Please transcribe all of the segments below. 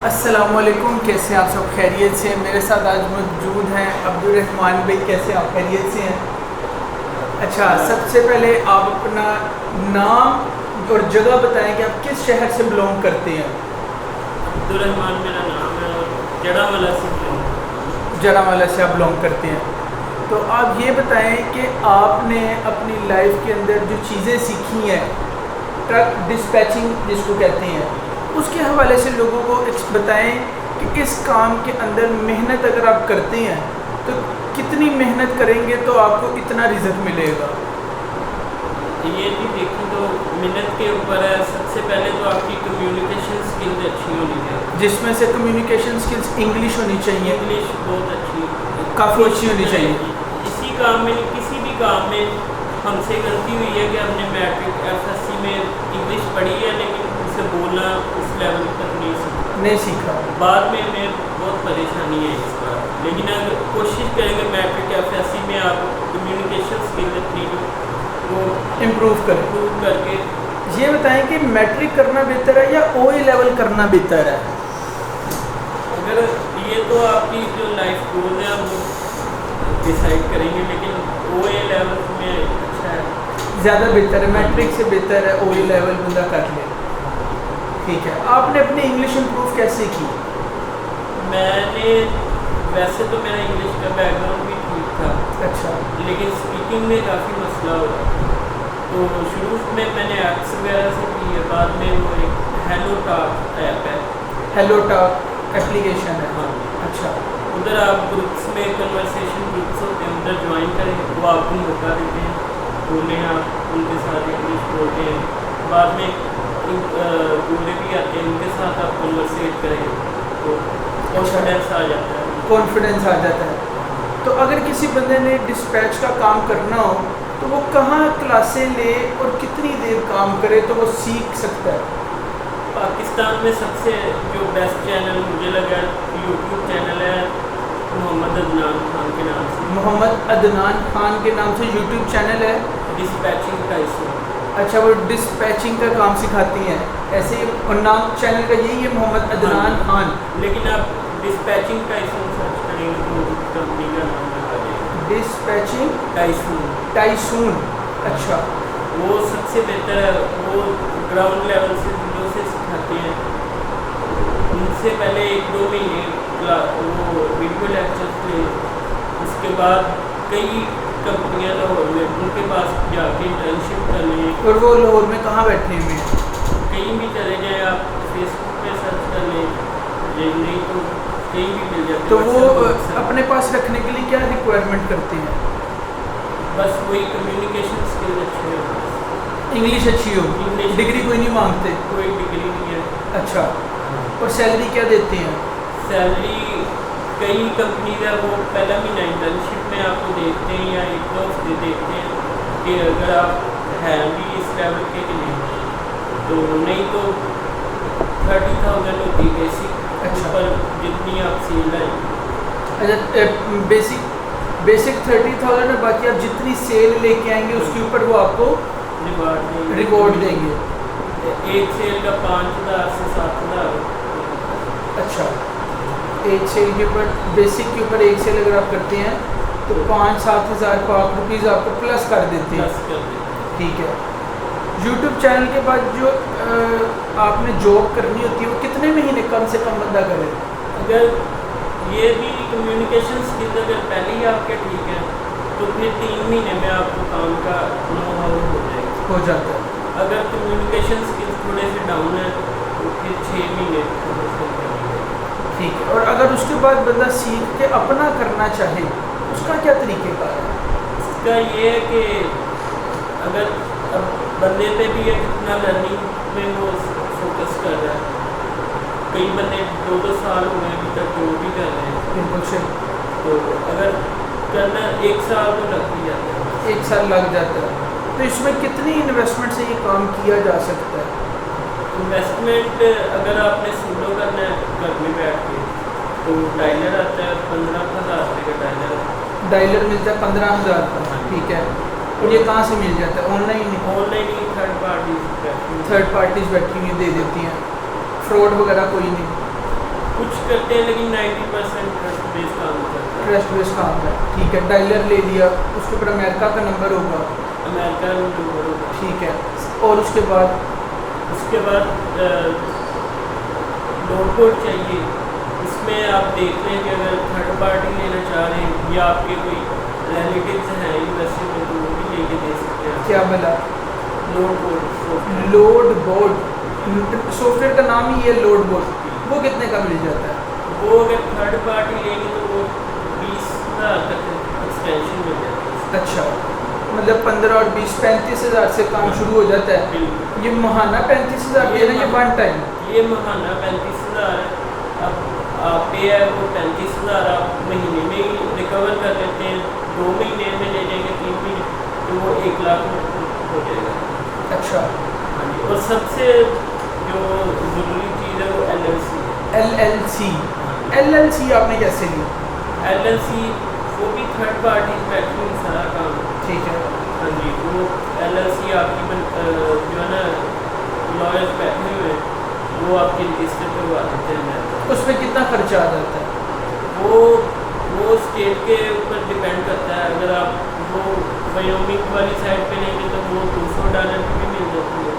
अस्सलामुअलैकुम, कैसे आप सब खैरियत से हैं। मेरे साथ आज मौजूद हैं अब्दुर्रहमान भाई। कैसे आप खैरियत से हैं? अच्छा, सबसे पहले आप अपना नाम और जगह बताएं कि आप किस शहर से बिलोंग करते हैं। अब्दुर्रहमान मेरा नाम है और जड़ावाला से बिलोंग। जड़ावाला से आप बिलोंग करते हैं। तो आप ये बताएं कि आपने अपनी लाइफ के अंदर जो चीज़ें सीखी हैं, ट्रक डिस्पैचिंग जिसको कहते हैं, उसके हवाले से लोगों को बताएं कि इस काम के अंदर मेहनत अगर आप करते हैं तो कितनी मेहनत करेंगे तो आपको इतना रिजल्ट मिलेगा। ये भी देखें तो मेहनत के ऊपर है। सबसे पहले तो आपकी कम्युनिकेशन स्किल्स अच्छी होनी चाहिए, जिसमें से कम्युनिकेशन स्किल्स इंग्लिश होनी चाहिए। इंग्लिश बहुत अच्छी, काफ़ी अच्छी होनी चाहिए। इसी काम में, किसी भी काम में हमसे गलती हुई है कि हमने मैट्रिक एफएससी में इंग्लिश पढ़ी है लेकिन उसे बोलना उस लेवल तक नहीं सीखा। बाद में हमें बहुत परेशानी है इस बार, लेकिन अगर कोशिश करेंगे मैट्रिक एफएससी में आप कम्युनिकेशन स्किल अपनी वो इम्प्रूव करके। ये बताएं कि मैट्रिक करना बेहतर है या ओए लेवल करना बेहतर है। अगर ये तो आपकी जो लाइफ गोल है हम डिसाइड करेंगे, लेकिन ओए लेवल में अच्छा है, ज़्यादा बेहतर है। मैट्रिक से बेहतर है ओए लेवल बंदा कर ले। ठीक है, आपने अपनी इंग्लिश इम्प्रूव कैसे की? मैंने वैसे तो मेरा इंग्लिश का बैकग्राउंड भी ठीक था, अच्छा, लेकिन स्पीकिंग में काफ़ी मसला हुआ। तो शुरू में मैंने ऐप्स वगैरह से की है, बाद में वो एक हेलो टॉक ऐप है, हेलो टॉक एप्लीकेशन है। हाँ अच्छा, उधर आप ग्रुप्स में कन्वर्सेशन ग्रुप्स होते हैं, उधर ज्वाइन करें, वो आपको मौका देते हैं, बोलें, आप उनके साथ इंग्लिश बोलते हैं। बाद में पूरे भी आते हैं, उनके साथ आप कन्वर्सेट करें तो कॉन्फिडेंस आ जाता है। कॉन्फिडेंस आ जाता है। तो अगर किसी बंदे ने डिस्पैच का काम करना हो तो वो कहाँ क्लासें ले और कितनी देर काम करे तो वो सीख सकता है? पाकिस्तान में सबसे जो बेस्ट चैनल मुझे लगा यूट्यूब चैनल है मोहम्मद अदनान खान के नाम से। मोहम्मद अदनान खान के नाम से यूट्यूब चैनल है। डिस्पैचिंग का इशू। अच्छा, वो डिस्पैचिंग का काम सिखाती हैं ऐसे ही, और नाम चैनल का यही है मोहम्मद अदनान खान। लेकिन आप डिस्पैचिंग का इशू सर्च करेंगे तो कंपनी का नाम लगा देंगे, डिस्पैचिंग टाइसून। अच्छा, वो सबसे बेहतर है, वो ग्राउंड लेवल से जो से सिखाते हैं। उनसे पहले 1-2 महीने वो वीडियो लेक्चर थे, उसके बाद कई कंपनियां लाहौर में उनके पास जाके इंटर्नशिप करने। और वो लाहौर में कहाँ बैठे हुए हैं? कहीं भी चले जाए, आप फेसबुक पे सर्च कर लें, ये नहीं तो कहीं भी मिल जाते। तो वो अपने पास रखने के लिए क्या रिक्वायरमेंट करते हैं? बस वही कम्युनिकेशन स्किल अच्छी है, इंग्लिश अच्छी हो, डिग्री कोई नहीं मांगते? कोई डिग्री नहीं है। अच्छा, और सैलरी क्या देते हैं? सैलरी कई कंपनी है वो पहला महीना इंटर्नशिप में आपको देखते हैं या 1-2 हफ्ते देखते हैं कि अगर आप हैं भी इस लेवल के लिए, तो नहीं तो 30,000 होती है बेसिक। अच्छा, पर जितनी आप सेल आएंगे। अच्छा, बेसिक 30,000 है, बाकी आप जितनी सेल लेके आएंगे उसके ऊपर वो आपको रिवॉर्ड देंगे। एक सेल का 5,000 से 7,000। अच्छा, एक सेल के ऊपर, बेसिक के ऊपर एक सेल अगर आप करते हैं तो 5-7 हज़ार रुपीज़ आपको प्लस कर देते हैं। ठीक है। यूट्यूब चैनल के बाद जो आपने जॉब करनी होती है वो कितने महीने कम से कम बंदा करे? अगर ये भी कम्युनिकेशन स्किल अगर पहले ही आपके ठीक है तो फिर 3 महीने में आपको काम का नो-हाउ हो जाता है। अगर कम्युनिकेशन स्किल थोड़े से डाउन है तो फिर 6 महीने। ठीक है। और अगर उसके बाद बंदा सीख के अपना करना चाहे उसका क्या तरीक़ेकार है? इसका ये है कि अगर अब बंदे पे भी है कितना लर्निंग में वो फोकस कर रहा है। कई बंदे 2-2 साल हो गए अभी तक जो भी कर रहे हैं। बिल्कुल सही। तो अगर करना 1 साल तो लग ही जाता है। 1 साल लग जाता है। तो इसमें कितनी इन्वेस्टमेंट से ये काम किया जा सकता है? इन्वेस्टमेंट अगर आपने सोलो करना है घर में बैठ के तो डायलर आता है 15,000 रुपये का डायलर मिलता है 15,000 का। ठीक है। और ये कहाँ से मिल जाता है? ऑनलाइन ही थर्ड पार्टीज बैठती हुई दे देती हैं, फ्रॉड वगैरह कोई नहीं? करते हैं, लेकिन 90% ट्रस्ट बेस्ड काम करते हैं। ट्रस्ट बेस्ड काम है, ठीक है। डायलर ले लिया, उसके ऊपर अमेरिका का नंबर होगा, अमेरिका का नंबर होगा, ठीक है। और उसके बाद लोड कोड चाहिए। इसमें आप देख लें कि अगर थर्ड पार्टी लेना चाह रहे हैं या आपके कोई रिलेटिव्स हैं यूएसए में तो वो भी लेके दे सकते हैं। क्या मिला? Load board. Load board software का नाम ही है लोड बोर्ड। वो कितने का मिल जाता है? वो अगर थर्ड पार्टी लेंगे तो वो 20,000 तक एक्सटेंशन मिल जाती है। अच्छा, मतलब 15 और 20 35,000 से काम शुरू हो जाता है। ये महाना 35,000 है ना, ये वन टाइम? ये महाना 35,000 है। अब आप पे है वो 35,000 आप महीने में ही रिकवर कर लेते हैं, 2 महीने में ले लेंगे, 3 महीने तो वो 1 लाख में हो जाएगा। अच्छा, हाँ जी। और सबसे जो ज़रूरी चीज़ है वो LLC। LLC आपने कैसे ली? LLC वो भी थर्ड पार्टी बैठनी सारा काम, ठीक है। हाँ जी। वो LLC आपकी जो है ना लॉयर्स बैठे हुए वो आपकी रजिस्टर करवा देते हैं। उसमें कितना खर्चा आ जाता है? वो स्टेट के ऊपर डिपेंड करता है। अगर आप वो वायोमिंग वाली साइड पे लेंगे तो वो $200 की भी मिल जाती है।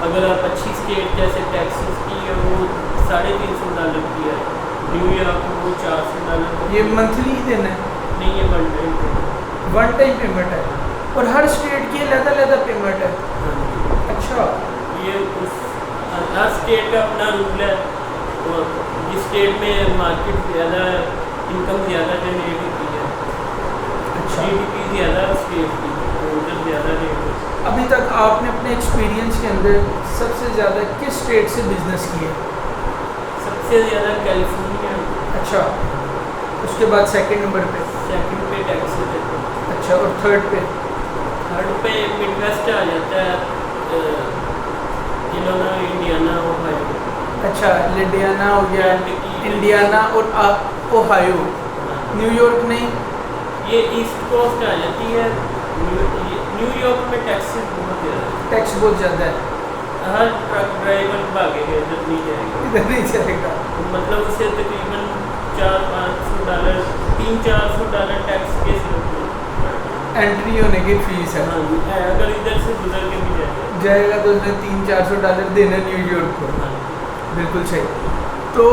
अगर आप अच्छी स्टेट जैसे टेक्सास की है वो $350 की है। न्यूयॉर्क वो $400। ये मंथली ही देना है? नहीं, ये वन टाइम पेमेंट है। और हर स्टेट की अलग-अलग पेमेंट है? अच्छा, ये हर स्टेट का अपना रूल है। और जिस स्टेट में मार्केट ज़्यादा इनकम ज़्यादा जनरेट होती है, अच्छा, GDP ज़्यादा स्टेट की तो उधर ज़्यादा रेट है। अभी तक आपने अपने एक्सपीरियंस के अंदर सबसे ज़्यादा किस स्टेट से बिजनेस किया? सबसे ज़्यादा कैलिफोर्निया। अच्छा, उसके बाद सेकंड नंबर पे? सेकंड पे टेक्सास है। अच्छा, और थर्ड पे? थर्ड पे मिडवेस्ट आ जाता है, इलिनॉय, इंडियाना, ओहायो। अच्छा, लिडियाना हो गया, इंडियाना और ओहायो। न्यूयॉर्क नहीं? ये ईस्ट कोस्ट आ जाती है। न्यूयॉर्क में टैक्स बहुत ज़्यादा है। टैक्स बहुत ज़्यादा है। हर ट्रक ड्राइवर भागेगा, इधर नहीं जाएगा, इधर नहीं जाएगा। तो मतलब उसे तकरीबन $400-500 $300-400 टैक्स के सिर्फ एंट्री होने की फीस है। हाँ जी। अगर इधर से गुजर के भी जाएगा तो उसने $300-400 देना न्यूयॉर्क को। हाँ। बिल्कुल सही। तो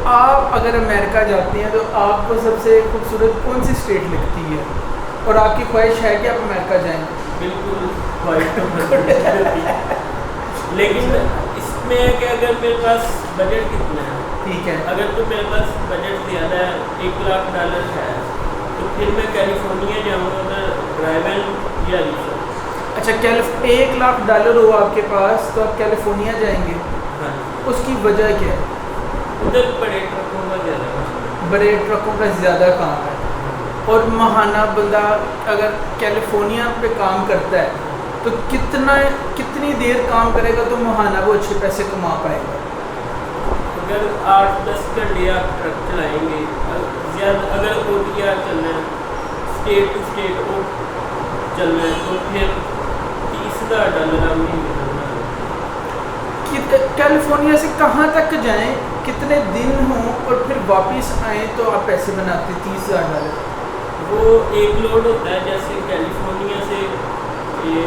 आप अगर अमेरिका जाती हैं तो आपको सबसे खूबसूरत कौन सी स्टेट लगती है और आपकी ख्वाहिश है कि आप अमेरिका जाएं? बिल्कुल ख्वाहिश लेकिन इसमें है कि अगर मेरे पास बजट कितना है, ठीक है, अगर तो मेरे पास बजट ज़्यादा है, $1 लाख है, तो फिर मैं कैलिफोर्निया जाऊँगा, उधर ड्राइवन या रिसर्च। अच्छा, $1 लाख हो आपके पास तो आप कैलिफोर्निया जाएंगे? हाँ। उसकी वजह क्या है? उधर बड़े ट्रकों का ज़्यादा, बड़े ट्रकों का ज़्यादा काम है। और महाना बंदा अगर कैलिफोर्निया पे काम करता है तो कितनी देर काम करेगा तो महाना वो अच्छे पैसे कमा पाएगा? अगर 8-10 घंटे आप ट्रक चलाएंगे, ज़्यादा अगर OTR चलना है, स्टेट टू स्टेट को चलना है, तो फिर $30,000 आप नहीं मिलना। कैलिफोर्निया से कहाँ तक जाएं, कितने दिन हों और फिर वापस आएँ तो आप पैसे बनाते $30,000? वो एक लोड होता है, जैसे कैलिफोर्निया से ये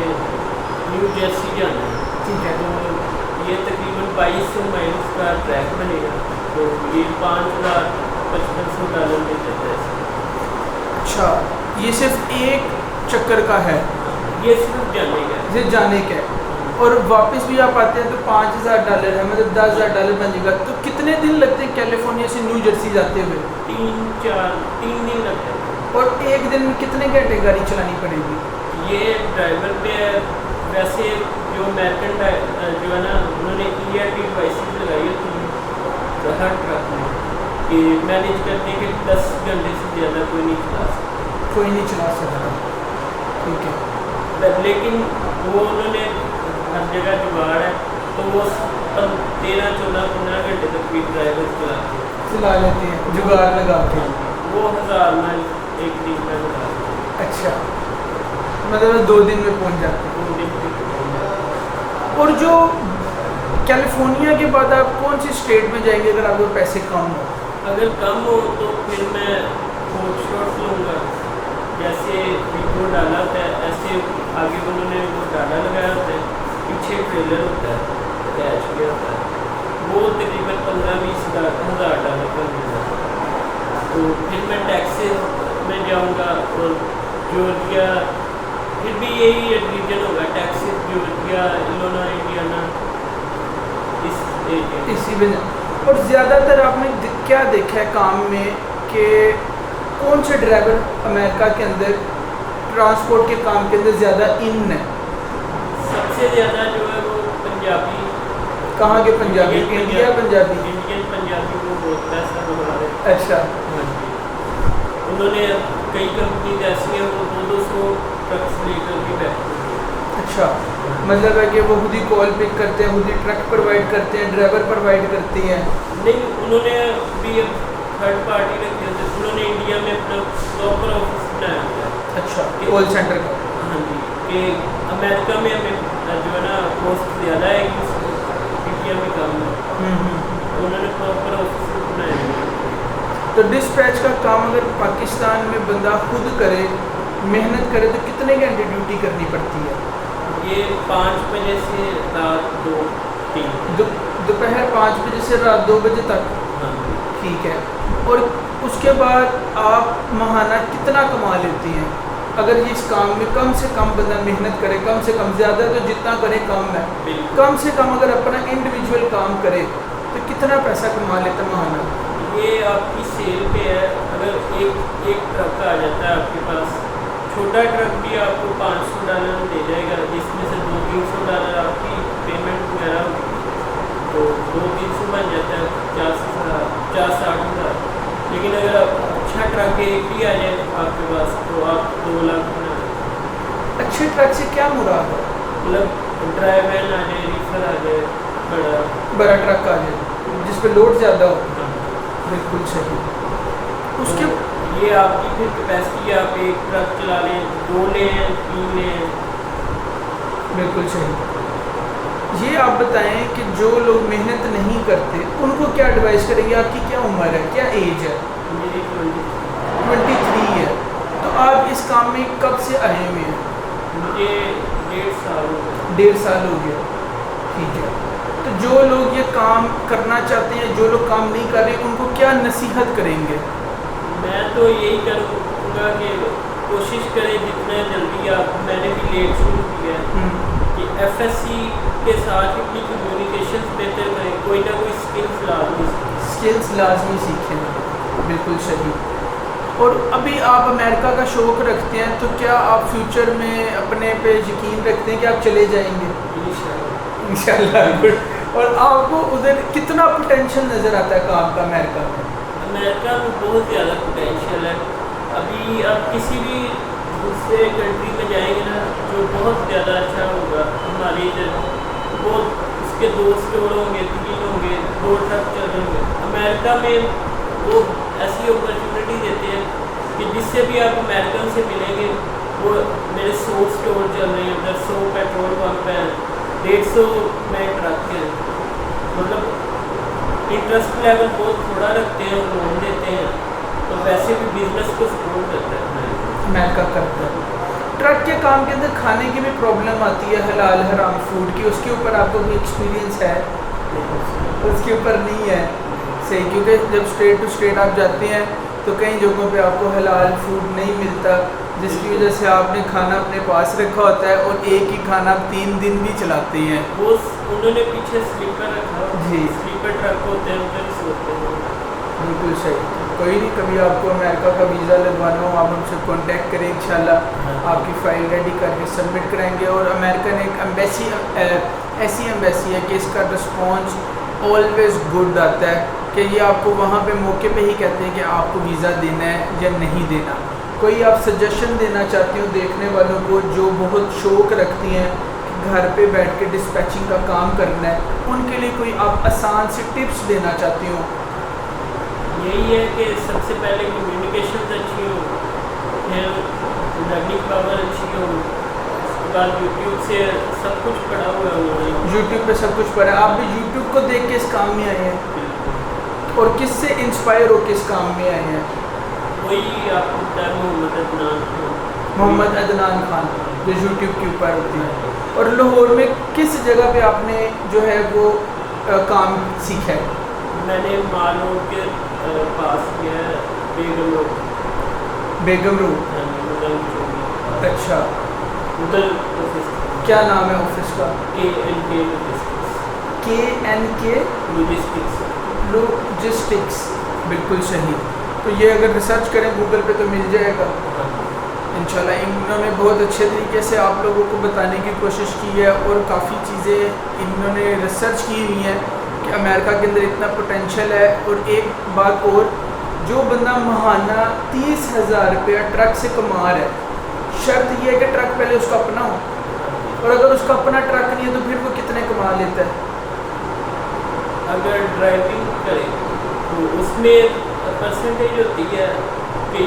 न्यू जर्सी जाना है, ठीक है, तो ये तकरीबन 2200 माइल्स का ट्रैक बनेगा, तो ये $5,5500 में जाता है। अच्छा, ये सिर्फ एक चक्कर का है? ये सिर्फ जाने का, ये जाने का है। और वापस भी आप आते हैं तो $5,000 है, मतलब $10,000 बन जाएगा। तो कितने दिन लगते हैं कैलिफोर्निया से न्यू जर्सी जाते हुए? 3 दिन लगते हैं। और एक दिन में कितने घंटे गाड़ी चलानी पड़ेगी? ये ड्राइवर पे है। वैसे जो अमेरिकन जो है ना, उन्होंने ERP डिवाइसेस लगाई होती हैं हर ट्रक में कि मैनेज करने के 10 घंटे से ज़्यादा कोई नहीं चला सकता। कोई नहीं चला सकता, ठीक है। लेकिन वो उन्होंने हर जगह जुगाड़ है, तो वो 13, 14, 15 घंटे तक भी ड्राइवर चला लेते हैं जुगाड़ लगा के। वो 1000 माइल एक दिन में लगा। अच्छा, मतलब 2 दिन में पहुंच जाते हैं। 2 दिन में पहुंच जाते। और जो कैलिफोर्निया के बाद आप कौन सी स्टेट में जाएंगे अगर आपके पैसे कम हो? अगर कम हो तो फिर मैं कोट शॉट लूँगा, जैसे वीडियो डाला होता है ऐसे आगे उन्होंने वो डाला लगाया होता है, पीछे ट्रेलर होता है अटैच किया होता है, वो तकरीबन 15-20 हज़ार डॉलर का मिलता है। तो फिर मैं टैक्सेस में जाऊँगा और जॉर्जिया, फिर भी यही रीजन होगा टैक्सेस, जॉर्जिया, इलिनॉय, इंडियाना, इसी वजह। और ज़्यादातर आपने क्या देखा है काम में कि कौन से ड्राइवर अमेरिका के अंदर ट्रांसपोर्ट के काम के अंदर ज़्यादा इन है? सबसे ज़्यादा जो है वो पंजाबी। कहाँ के पंजाबी? इंडिया पंजाबी? इंडियन पंजाबी को बहुत पैसा बना रहे। अच्छा। हाँ जी, उन्होंने कई कंपनी ऐसी हैं वो 200 ट्रक्स लेकर भी बैठे। अच्छा, मतलब है कि वो खुद ही कॉल पिक करते हैं, खुद ही ट्रक प्रोवाइड करते हैं, ड्राइवर प्रोवाइड करती हैं? नहीं, उन्होंने भी थर्ड पार्टी रखी है, उन्होंने इंडिया में अपना प्रॉपर ऑफिस बनाया हुआ है। अच्छा, कॉल सेंटर का? हाँ जी, कि अमेरिका में हमें जो है ना कॉस्ट ज़्यादा है, इंडिया में कम है, तो उन्होंने प्रॉपर ऑफिस बनाया हुआ। तो डिस्पैच का काम अगर पाकिस्तान में बंदा खुद करे, मेहनत करे, तो कितने घंटे ड्यूटी करनी पड़ती है? ये 5 बजे से रात 2-3, दोपहर 5 बजे से रात 2 बजे तक? हाँ। ठीक है। और उसके बाद आप माहाना कितना कमा लेती हैं अगर ये इस काम में कम से कम बंदा मेहनत करे? कम से कम, ज़्यादा तो जितना करे कम है, कम से कम अगर अपना इंडिविजुअल काम करे तो कितना पैसा कमा लेता माहाना? ये आपकी सेल पे है। अगर एक ट्रक आ जाता है आपके पास, छोटा ट्रक भी आपको $500 दे जाएगा, जिसमें से $200-300 आपकी पेमेंट वगैरह होगी, तो 200-300 बन जाता है 50-60 हज़ार। लेकिन अगर अच्छा ट्रक एक ही आ जाए आपके पास तो आप 2 लाख बना। अच्छे ट्रक से क्या मुराद है? मतलब ड्राइव वैन आ जाए, रीफर आ जाए, बड़ा ट्रक आ जाए जिस पे लोड ज़्यादा हो। बिल्कुल सही। उसके ये आपकी फिर कैपेसिटी, आप एक ट्रक चला लें, 2 लें, 3 लें। बिल्कुल सही। ये आप बताएं कि जो लोग मेहनत नहीं करते उनको क्या एडवाइस करेंगे? आपकी क्या उम्र है, क्या एज है? मेरी 23 है। तो आप इस काम में कब से आए हुए हैं? मुझे 1.5 साल हो गए। 1.5 साल हो गया। ठीक है। तो जो लोग ये काम करना चाहते हैं, जो लोग काम नहीं कर रहे, उनको क्या नसीहत करेंगे? मैं तो यही करूँगा कि कोशिश करें जितना जल्दी आप, मैंने भी लेट शुरू किया है कि FSC के साथ अपनी कम्युनिकेशन बेहतर करें, कोई ना कोई स्किल्स लाजमी सीखें। बिल्कुल सही। और अभी आप अमेरिका का शौक़ रखते हैं, तो क्या आप फ्यूचर में अपने पे यकीन रखते हैं कि आप चले जाएंगे? इंशाल्लाह। और आपको उधर कितना पोटेंशियल नज़र आता है काम का अमेरिका में? अमेरिका में बहुत ज़्यादा पोटेंशियल है। अभी आप किसी भी दूसरे कंट्री में जाएंगे ना, जो बहुत ज़्यादा अच्छा होगा हमारे इधर, बहुत उसके 2 स्टोर होंगे, 3 होंगे, 2 ट्रक चल रहे होंगे। अमेरिका में वो ऐसी अपॉर्चुनिटी देते हैं कि जिससे भी आप अमेरिकन से मिलेंगे, वो मेरे 100 स्टोर चल रहे हैं उधर, 100 पेट्रोल पंप हैं, 150 में ट्रक हैं। मतलब इंटरेस्ट लेवल बहुत थोड़ा रखते हैं, लोन देते हैं, तो वैसे भी बिजनेस को सपोर्ट करता है अमेरिका करता है। ट्रक के काम के अंदर खाने की भी प्रॉब्लम आती है, हलाल हराम फूड की, उसके ऊपर आपको कोई एक्सपीरियंस है? उसके ऊपर नहीं है। सही, क्योंकि जब स्टेट टू स्टेट आप जाते हैं तो कई जगहों पे आपको हलाल फूड नहीं मिलता, जिसकी वजह से आपने खाना अपने पास रखा होता है और एक ही खाना 3 दिन भी चलाते हैं। वो उन्होंने पीछे स्लीपर रखा जी, स्लीपर ट्रक होते हैं, उधर सोते हैं। बिल्कुल सही। कोई नहीं, कभी आपको अमेरिका का वीज़ा लगवाना हो आप हमसे कांटेक्ट करें, इंशाल्लाह आपकी फ़ाइल रेडी करके सबमिट कराएंगे। और अमेरिकन एक एम्बेसी ऐसी एम्बेसी है कि इसका रिस्पॉन्स ऑलवेज़ गुड आता है, कि ये आपको वहाँ पे मौके पे ही कहते हैं कि आपको वीज़ा देना है या नहीं देना। कोई आप सजेशन देना चाहती हो देखने वालों को जो बहुत शौक़ रखती हैं कि घर पे बैठ के डिस्पैचिंग का काम करना है, उनके लिए कोई आप आसान से टिप्स देना चाहती हो? यही है कि सबसे पहले कम्युनिकेशन अच्छी हो, फिर लर्निंग पावर अच्छी हो, उसके बाद यूट्यूब से सब कुछ पढ़ा हुआ है उन्होंने। यूट्यूब पे सब कुछ पढ़ा? आप भी यूट्यूब को देख के इस काम में आए हैं? और किससे इंस्पायर हो किस काम में आए हैं? वही आपको बताया मोहम्मद अदनान खान जो यूट्यूब के ऊपर होती हैं। और लाहौर में किस जगह पे आपने जो है वो काम सीखा है? मैंने माल रोड के पास किया है, बेगम रोड। बेगम रोड, अच्छा। उधर ऑफिस। क्या नाम है ऑफिस का? KNK logistics. KNK logistics. Logistics, बिल्कुल सही। तो ये अगर रिसर्च करें गूगल पे तो मिल जाएगा इंशाल्लाह। इन्होंने बहुत अच्छे तरीके से आप लोगों को बताने की कोशिश की है और काफ़ी चीज़ें इन्होंने रिसर्च की हुई हैं कि अमेरिका के अंदर इतना पोटेंशियल है। और एक बात और, जो बंदा महाना 30,000 रुपया ट्रक से कमा रहा है, शर्त यह है कि ट्रक पहले उसका अपना हो, और अगर उसका अपना ट्रक नहीं है तो फिर वो कितने कमा लेता है? अगर ड्राइविंग करे तो उसमें परसेंटेज होती है कि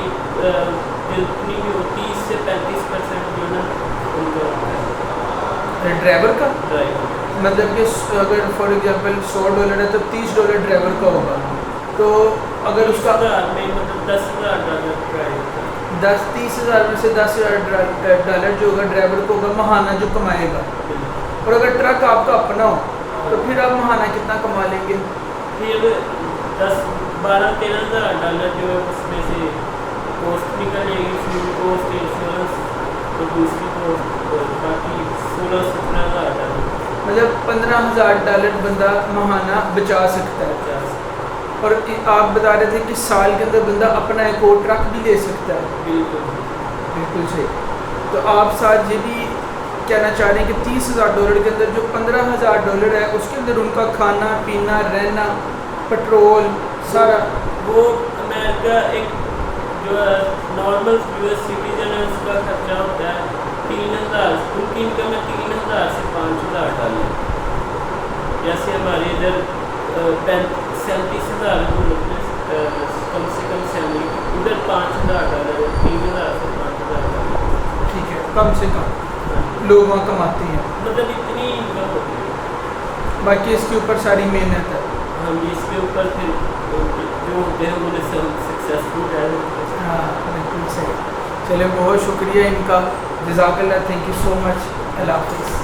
जितनी भी हो 30 से 35% जो है ना उनका ड्राइवर का। ड्राइवर मतलब कि अगर फॉर एग्जांपल $100 है तो $30 ड्राइवर का होगा। तो अगर उसका में मतलब $10,000 ड्राइवर 30,000 में से $10,000 जो होगा ड्राइवर को होगा महाना जो कमाएगा। और अगर ट्रक आपका अपना हो तो फिर आप महाना कितना कमा लेंगे? फिर 10-12-13,000 जो है उसमें से कॉस्ट निकलेगी, फ्यूल कॉस्ट, इंश्योरेंस और दूसरी कॉस्ट, बाकी 16-17,000। मतलब $15,000 बंदा महाना बचा सकता है। और आप बता रहे थे कि साल के अंदर बंदा अपना एक और ट्रक भी ले सकता है। बिल्कुल सही। तो आप साथ ये भी कहना चाह रहे हैं कि $30,000 के अंदर जो $15,000 है उसके अंदर उनका खाना पीना रहना पेट्रोल सारा, वो अमेरिका एक जो है नॉर्मल US सिटीजन है उसका खर्चा होता है 3,000, उनकी इनकम है $3,000 से $5,000। जैसे हमारे इधर 37,000 कम से कम सैलरी, उधर $5,000, 3,000 से $5,000। ठीक है, कम से कम लोग वहाँ कमाते हैं, मतलब इतनी इनकम होती है। बाकी इसके ऊपर सारी मेहनत है। हम इसके ऊपर फिर जो होते हैं उन्हें सब सक्सेसफुल है। हाँ बिल्कुल सही। चलिए बहुत शुक्रिया इनका, जज़ाकल्लाह, थैंक यू सो मच। अल्लाह हाफ़िज़।